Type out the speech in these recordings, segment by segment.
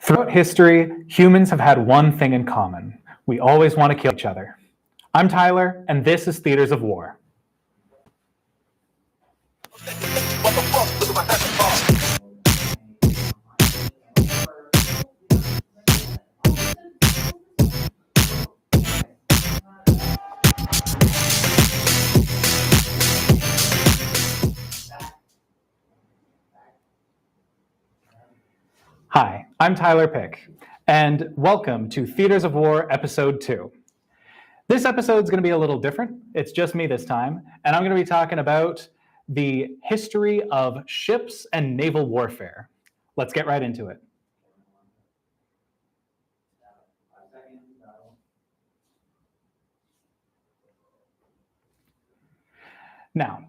Throughout history, humans have had one thing in common. We always want to kill each other. I'm Tyler, and this is Theaters of War. Hi, I'm Tyler Pick, and welcome to Theaters of War Episode 2. This episode is going to be a little different. It's just me this time, and I'm going to be talking about the history of ships and naval warfare. Let's get right into it. Now,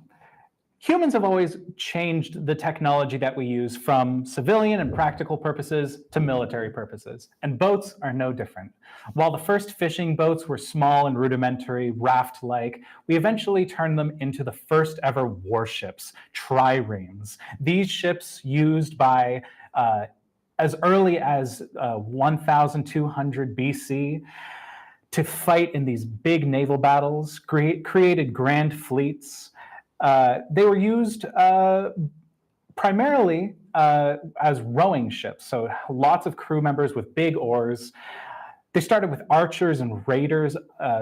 humans have always changed the technology that we use from civilian and practical purposes to military purposes, and boats are no different. While the first fishing boats were small and rudimentary, raft-like, we eventually turned them into the first ever warships, triremes. These ships used by as early as 1200 BC to fight in these big naval battles, created grand fleets. They were used primarily as rowing ships, so lots of crew members with big oars. They started with archers and raiders,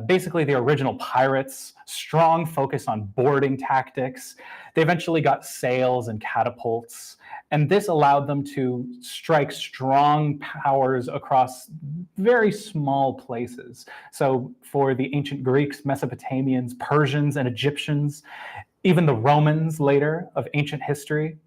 basically the original pirates, strong focus on boarding tactics. They eventually got sails and catapults, and this allowed them to strike strong powers across very small places. So for the ancient Greeks, Mesopotamians, Persians, and Egyptians, even the Romans later of ancient history,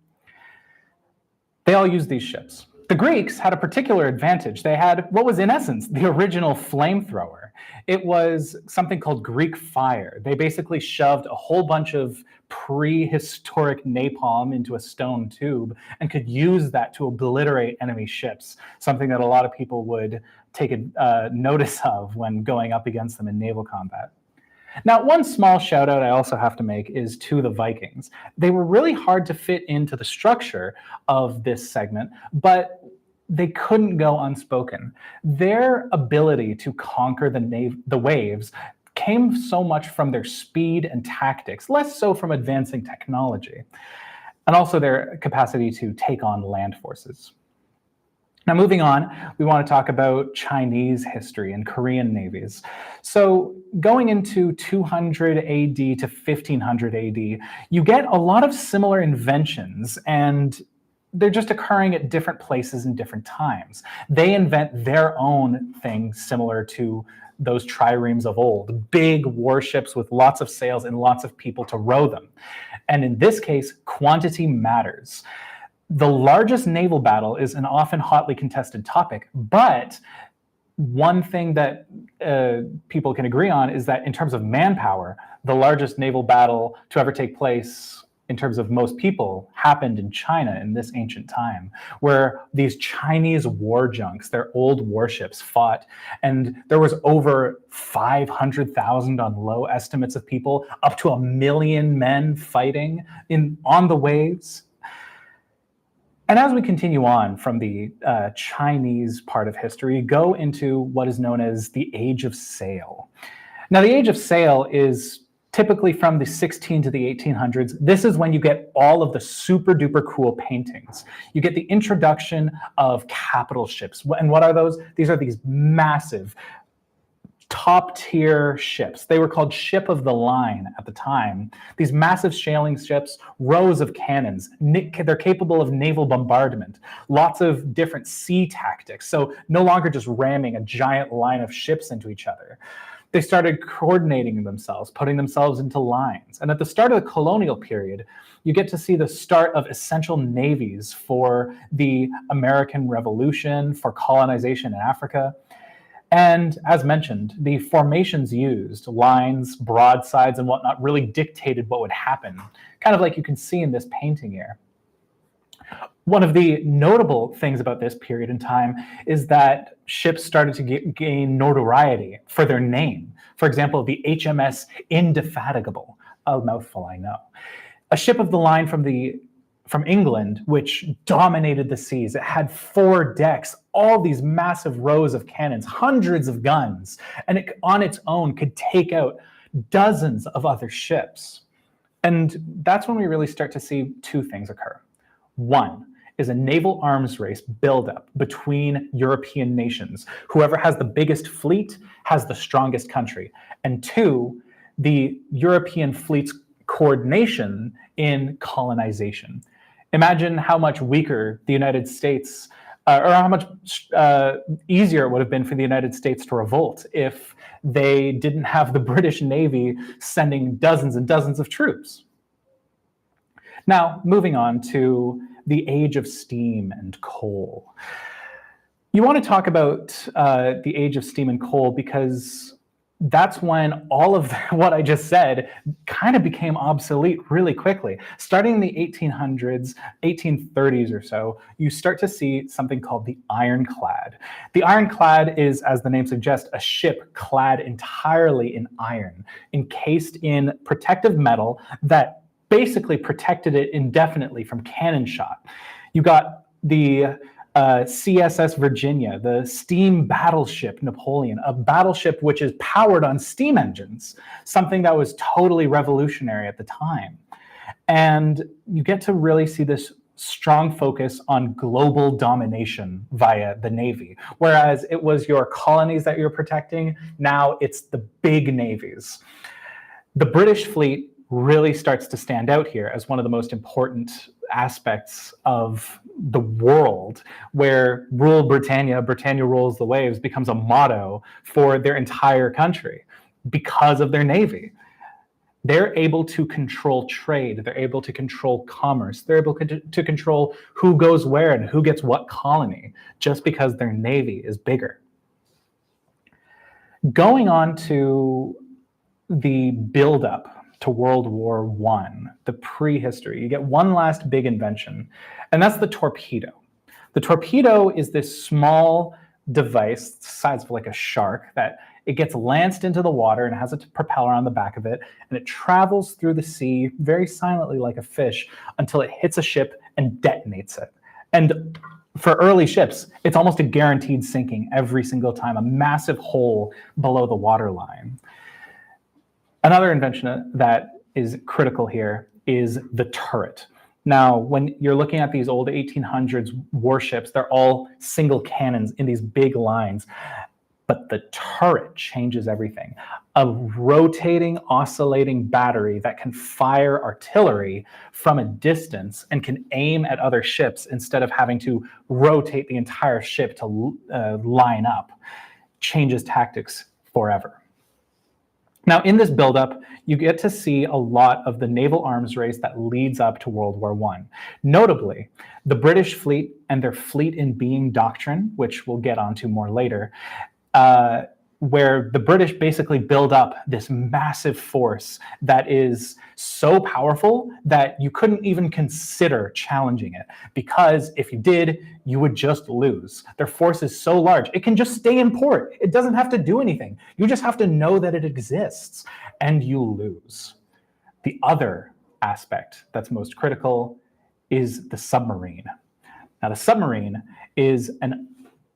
they all used these ships. The Greeks had a particular advantage. They had what was in essence the original flamethrower. It was something called Greek fire. They basically shoved a whole bunch of prehistoric napalm into a stone tube and could use that to obliterate enemy ships, something that a lot of people would take notice of when going up against them in naval combat. Now, one small shout out I also have to make is to the Vikings. They were really hard to fit into the structure of this segment, but they couldn't go unspoken. Their ability to conquer the waves came so much from their speed and tactics, less so from advancing technology, and also their capacity to take on land forces. Now, moving on, we want to talk about Chinese history and Korean navies. So going into 200 AD to 1500 AD, you get a lot of similar inventions, and they're just occurring at different places and different times. They invent their own things similar to those triremes of old, big warships with lots of sails and lots of people to row them. And in this case, quantity matters. The largest naval battle is an often hotly contested topic, but one thing that people can agree on is that in terms of manpower, the largest naval battle to ever take place in terms of most people happened in China in this ancient time, where these Chinese war junks, their old warships, fought, and there was over 500,000 on low estimates of people, up to 1 million men fighting on the waves. And as we continue on from the Chinese part of history, go into what is known as the Age of Sail. Now, the Age of Sail is typically from the 16 to the 1800s. This is when you get all of the super duper cool paintings. You get the introduction of capital ships. And what are those? These are these massive top tier ships. They were called ship of the line at the time. These massive sailing ships, rows of cannons. They're capable of naval bombardment, lots of different sea tactics. So no longer just ramming a giant line of ships into each other. They started coordinating themselves, putting themselves into lines. And at the start of the colonial period, you get to see the start of essential navies for the American Revolution, for colonization in Africa. And as mentioned, the formations used, lines, broadsides, and whatnot, really dictated what would happen, kind of like you can see in this painting here. One of the notable things about this period in time is that ships started to gain notoriety for their name. For example, the HMS Indefatigable, a mouthful, I know. A ship of the line from the from England, which dominated the seas. It had 4 decks, all these massive rows of cannons, hundreds of guns, and it on its own could take out dozens of other ships. And that's when we really start to see 2 things occur. One is a naval arms race buildup between European nations. Whoever has the biggest fleet has the strongest country. And 2, the European fleet's coordination in colonization. Imagine how much weaker the United States, or how much easier it would have been for the United States to revolt if they didn't have the British Navy sending dozens and dozens of troops. Now, moving on to the age of steam and coal. You want to talk about the age of steam and coal because that's when all of what I just said kind of became obsolete really quickly. Starting in the 1800s, 1830s or so, you start to see something called the ironclad. The ironclad is, as the name suggests, a ship clad entirely in iron, encased in protective metal that basically protected it indefinitely from cannon shot. You got the CSS Virginia, the steam battleship Napoleon, a battleship which is powered on steam engines, something that was totally revolutionary at the time. And you get to really see this strong focus on global domination via the Navy. Whereas it was your colonies that you're protecting, now it's the big navies. The British fleet really starts to stand out here as one of the most important aspects of the world, where Rule Britannia, Britannia rules the waves, becomes a motto for their entire country because of their navy. They're able to control trade, they're able to control commerce, they're able to control who goes where and who gets what colony, just because their navy is bigger. Going on to the buildup to World War I, the prehistory, you get one last big invention, and that's the torpedo. The torpedo is this small device, the size of like a shark, that it gets lanced into the water and has a propeller on the back of it, and it travels through the sea very silently like a fish until it hits a ship and detonates it. And for early ships, it's almost a guaranteed sinking every single time, a massive hole below the waterline. Another invention that is critical here is the turret. Now, when you're looking at these old 1800s warships, they're all single cannons in these big lines, but the turret changes everything. A rotating, oscillating battery that can fire artillery from a distance and can aim at other ships instead of having to rotate the entire ship to line up changes tactics forever. Now, in this buildup, you get to see a lot of the naval arms race that leads up to World War I. Notably, the British fleet and their fleet in being doctrine, which we'll get onto more later, where the British basically build up this massive force that is so powerful that you couldn't even consider challenging it, because if you did, you would just lose. Their force is so large, it can just stay in port. It doesn't have to do anything. You just have to know that it exists, and you lose. The other aspect that's most critical is the submarine. Now, the submarine is an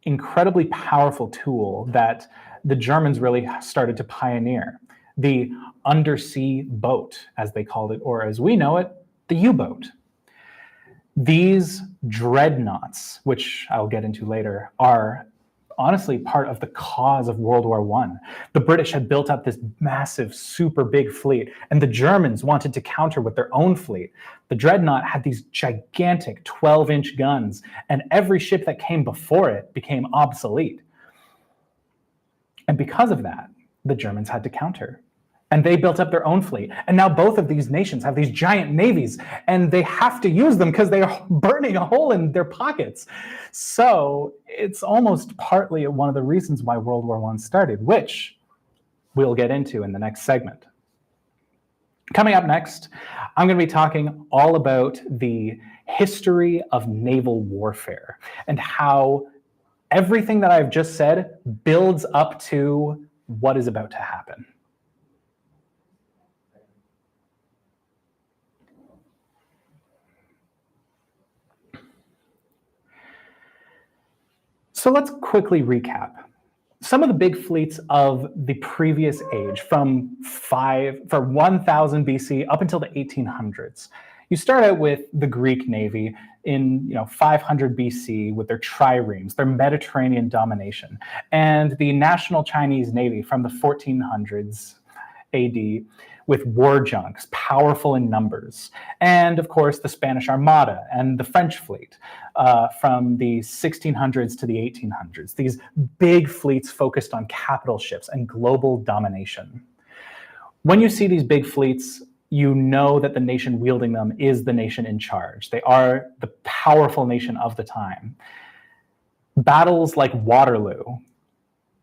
incredibly powerful tool that the Germans really started to pioneer. The undersea boat, as they called it, or as we know it, the U-boat. These dreadnoughts, which I'll get into later, are honestly part of the cause of World War I. The British had built up this massive, super big fleet, and the Germans wanted to counter with their own fleet. The dreadnought had these gigantic 12-inch guns, and every ship that came before it became obsolete. And because of that, the Germans had to counter. And they built up their own fleet. And now both of these nations have these giant navies, and they have to use them because they are burning a hole in their pockets. So it's almost partly one of the reasons why World War I started, which we'll get into in the next segment. Coming up next, I'm going to be talking all about the history of naval warfare and how everything that I've just said builds up to what is about to happen. So let's quickly recap. Some of the big fleets of the previous age, from 1000 BC up until the 1800s. You start out with the Greek navy in 500 BC with their triremes, their Mediterranean domination, and the national Chinese navy from the 1400s AD with war junks, powerful in numbers, and of course the Spanish Armada and the French fleet from the 1600s to the 1800s. These big fleets focused on capital ships and global domination. When you see these big fleets, you know that the nation wielding them is the nation in charge. They are the powerful nation of the time. Battles like Waterloo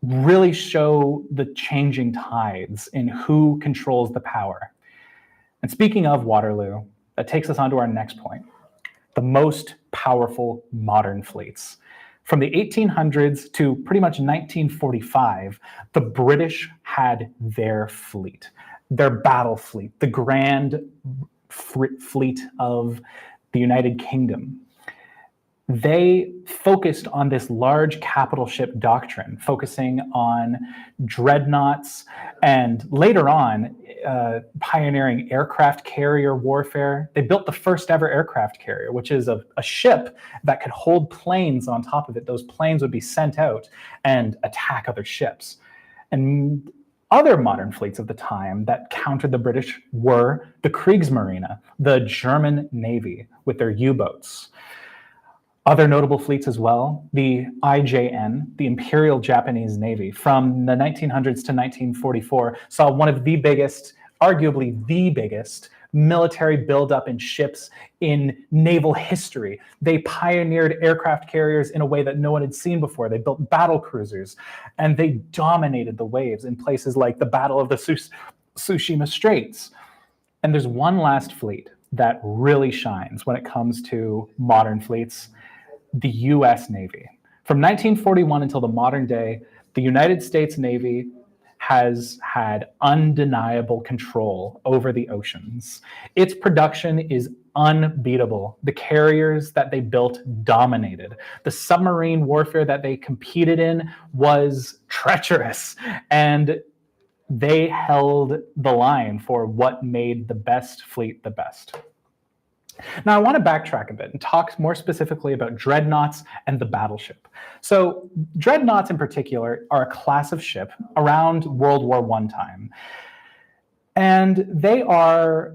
really show the changing tides in who controls the power. And speaking of Waterloo, that takes us on to our next point, the most powerful modern fleets. From the 1800s to pretty much 1945, the British had their fleet, their battle fleet, the grand fleet of the United Kingdom. They focused on this large capital ship doctrine, focusing on dreadnoughts and later on pioneering aircraft carrier warfare. They built the first ever aircraft carrier, which is a ship that could hold planes on top of it. Those planes would be sent out and attack other ships. And other modern fleets of the time that countered the British were the Kriegsmarine, the German Navy with their U-boats. Other notable fleets as well, the IJN, the Imperial Japanese Navy, from the 1900s to 1944, saw one of the biggest, arguably the biggest, military buildup in ships in naval history. They pioneered aircraft carriers in a way that no one had seen before. They built battle cruisers, and they dominated the waves in places like the Battle of the Tsushima Straits. And there's one last fleet that really shines when it comes to modern fleets, the US Navy. From 1941 until the modern day, the United States Navy has had undeniable control over the oceans. Its production is unbeatable. The carriers that they built dominated. The submarine warfare that they competed in was treacherous, and they held the line for what made the best fleet the best. Now, I want to backtrack a bit and talk more specifically about dreadnoughts and the battleship. So dreadnoughts in particular are a class of ship around World War I time. And they are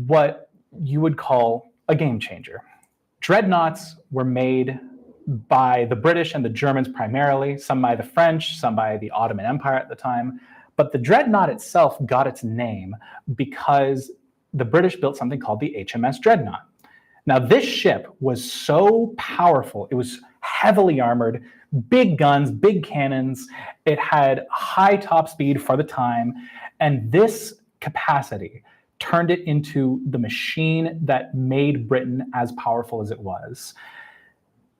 what you would call a game changer. Dreadnoughts were made by the British and the Germans primarily, some by the French, some by the Ottoman Empire at the time. But the dreadnought itself got its name because the British built something called the HMS Dreadnought. Now, this ship was so powerful. It was heavily armored, big guns, big cannons. It had high top speed for the time. And this capacity turned it into the machine that made Britain as powerful as it was.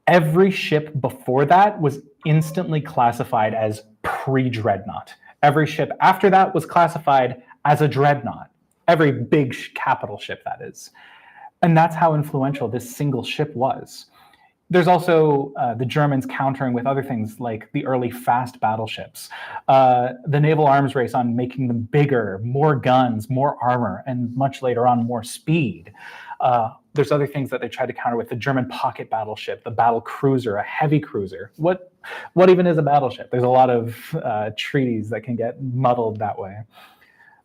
Every ship before that was instantly classified as pre-dreadnought. Every ship after that was classified as a dreadnought. Every big capital ship, that is. And that's how influential this single ship was. There's also the Germans countering with other things like the early fast battleships, the naval arms race on making them bigger, more guns, more armor, and much later on, more speed. There's other things that they tried to counter with the German pocket battleship, the battle cruiser, a heavy cruiser. What even is a battleship? There's a lot of treaties that can get muddled that way.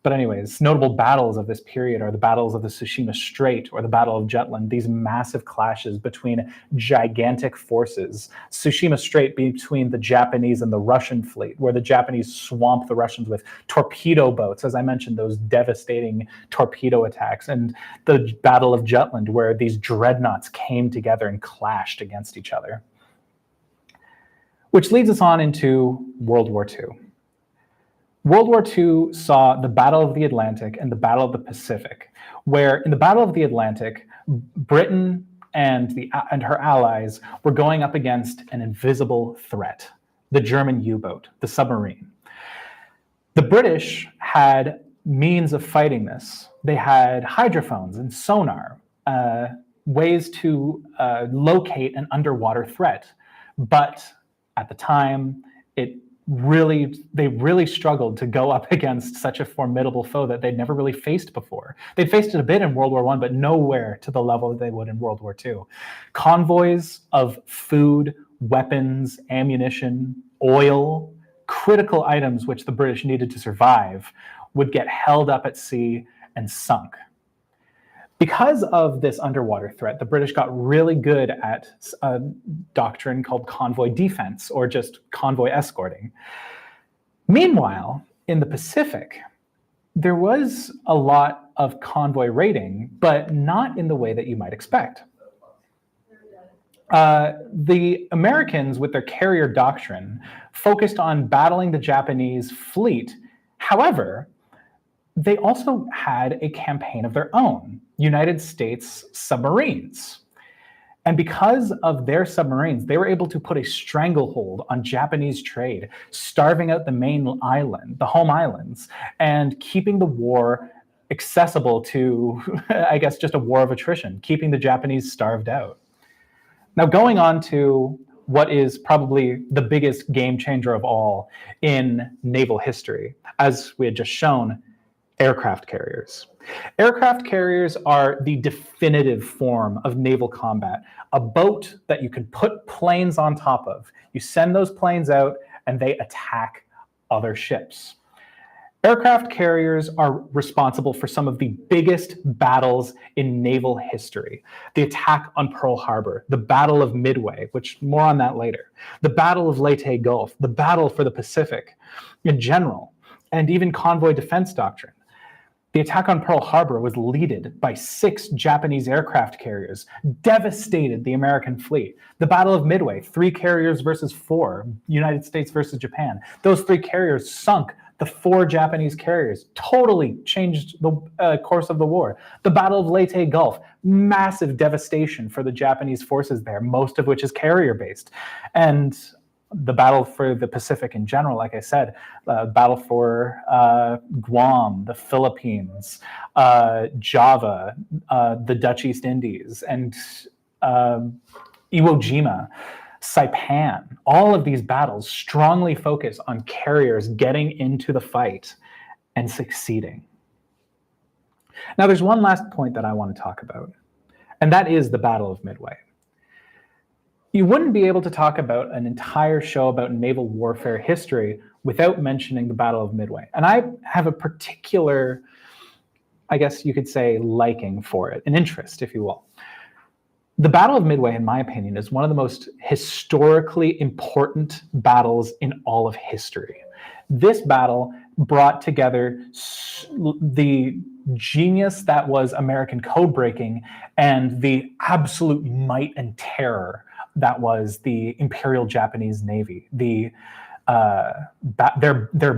But anyways, notable battles of this period are the battles of the Tsushima Strait or the Battle of Jutland, these massive clashes between gigantic forces. Tsushima Strait between the Japanese and the Russian fleet, where the Japanese swamped the Russians with torpedo boats, as I mentioned, those devastating torpedo attacks, and the Battle of Jutland, where these dreadnoughts came together and clashed against each other. Which leads us on into World War II. World War II saw the Battle of the Atlantic and the Battle of the Pacific, where in the Battle of the Atlantic, Britain and her allies were going up against an invisible threat, the German U-boat, the submarine. The British had means of fighting this. They had hydrophones and sonar, ways to locate an underwater threat. But at the time. They really struggled to go up against such a formidable foe that they'd never really faced before. They'd faced it a bit in World War I, but nowhere to the level that they would in World War II. Convoys of food, weapons, ammunition, oil, critical items which the British needed to survive would get held up at sea and sunk. Because of this underwater threat, the British got really good at a doctrine called convoy defense, or just convoy escorting. Meanwhile, in the Pacific, there was a lot of convoy raiding, but not in the way that you might expect. The Americans, with their carrier doctrine, focused on battling the Japanese fleet. However, they also had a campaign of their own, United States submarines. And because of their submarines, they were able to put a stranglehold on Japanese trade, starving out the main island, the home islands, and keeping the war accessible to, I guess, just a war of attrition, keeping the Japanese starved out. Now, going on to what is probably the biggest game changer of all in naval history, as we had just shown, aircraft carriers. Aircraft carriers are the definitive form of naval combat, a boat that you can put planes on top of. You send those planes out and they attack other ships. Aircraft carriers are responsible for some of the biggest battles in naval history. The attack on Pearl Harbor, the Battle of Midway, which more on that later, the Battle of Leyte Gulf, the battle for the Pacific in general, and even convoy defense doctrine. The attack on Pearl Harbor was led by 6 Japanese aircraft carriers, devastated the American fleet. The Battle of Midway, 3 carriers versus 4, United States versus Japan. Those 3 carriers sunk the 4 Japanese carriers, totally changed the course of the war. The Battle of Leyte Gulf, massive devastation for the Japanese forces there, most of which is carrier-based. And the battle for the Pacific in general, like I said, battle for Guam, the Philippines, Java, the Dutch East Indies, and Iwo Jima, Saipan. All of these battles strongly focus on carriers getting into the fight and succeeding. Now, there's one last point that I want to talk about, and that is the Battle of Midway. You wouldn't be able to talk about an entire show about naval warfare history without mentioning the Battle of Midway. And I have a particular, I guess you could say, liking for it, an interest, if you will. The Battle of Midway, in my opinion, is one of the most historically important battles in all of history. This battle brought together the genius that was American code breaking and the absolute might and terror that was the Imperial Japanese Navy, their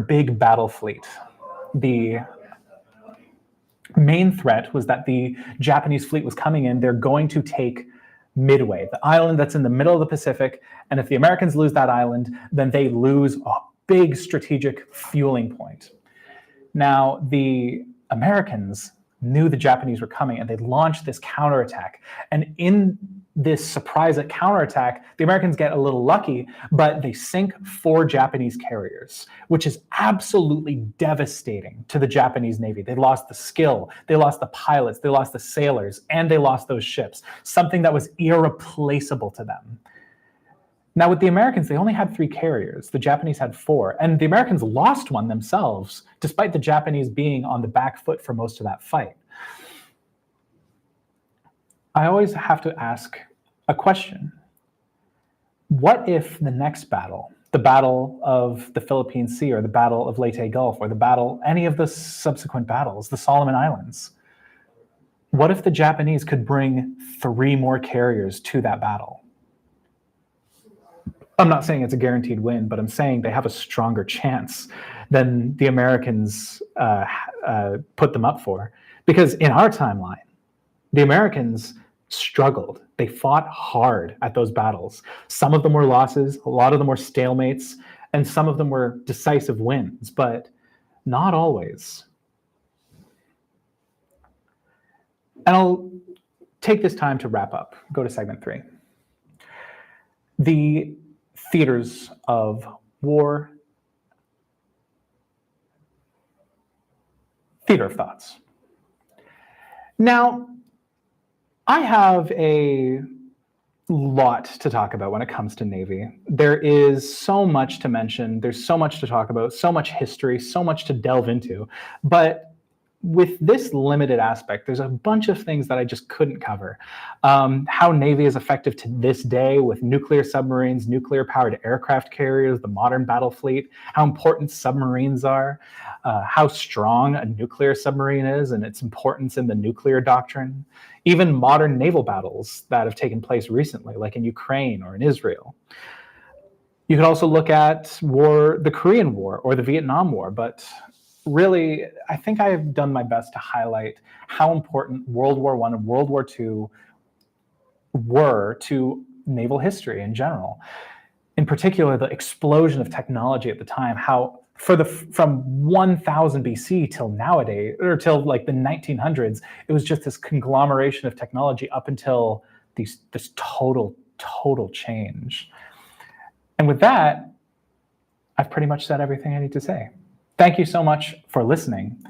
big battle fleet. The main threat was that the Japanese fleet was coming in. They're going to take Midway, the island that's in the middle of the Pacific. And if the Americans lose that island, then they lose a big strategic fueling point. Now, the Americans knew the Japanese were coming, and they launched this counterattack. And in this surprise counterattack, the Americans get a little lucky, but they sink 4 Japanese carriers, which is absolutely devastating to the Japanese Navy. They lost the skill, they lost the pilots, they lost the sailors, and they lost those ships, something that was irreplaceable to them. Now, with the Americans, they only had 3 carriers. The Japanese had 4, and the Americans lost one themselves, despite the Japanese being on the back foot for most of that fight. I always have to ask a question. What if the next battle, the Battle of the Philippine Sea, or the Battle of Leyte Gulf, or the battle, any of the subsequent battles, the Solomon Islands, what if the Japanese could bring 3 more carriers to that battle? I'm not saying it's a guaranteed win, but I'm saying they have a stronger chance than the Americans put them up for. Because in our timeline, the Americans struggled. They fought hard at those battles. Some of them were losses, a lot of them were stalemates, and some of them were decisive wins, but not always. And I'll take this time to wrap up. Go to segment 3. The theaters of war, theater of thoughts. Now, I have a lot to talk about when it comes to Navy. There is so much to mention, there's so much to talk about, so much history, so much to delve into. But with this limited aspect, there's a bunch of things that I just couldn't cover. How Navy is effective to this day with nuclear submarines, nuclear powered aircraft carriers, the modern battle fleet, how important submarines are, how strong a nuclear submarine is and its importance in the nuclear doctrine, even modern naval battles that have taken place recently, like in Ukraine or in Israel. You could also look at the Korean War or the Vietnam War, but really, I think I've done my best to highlight how important World War I and World War II were to naval history in general. In particular, the explosion of technology at the time, how from 1000 BC till nowadays, or till like the 1900s, it was just this conglomeration of technology up until this total change. And with that, I've pretty much said everything I need to say. Thank you so much for listening.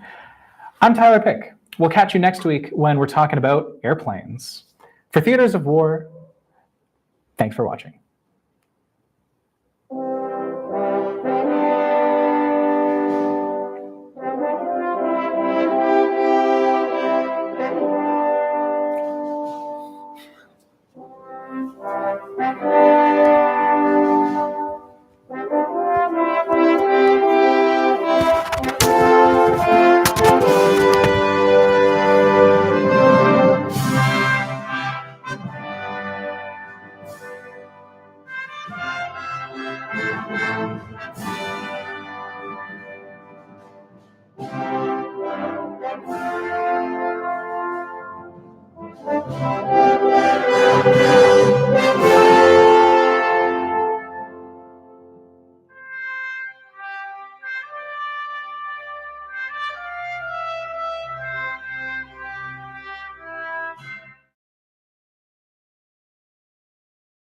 I'm Tyler Pick. We'll catch you next week when we're talking about airplanes. For Theaters of War, thanks for watching.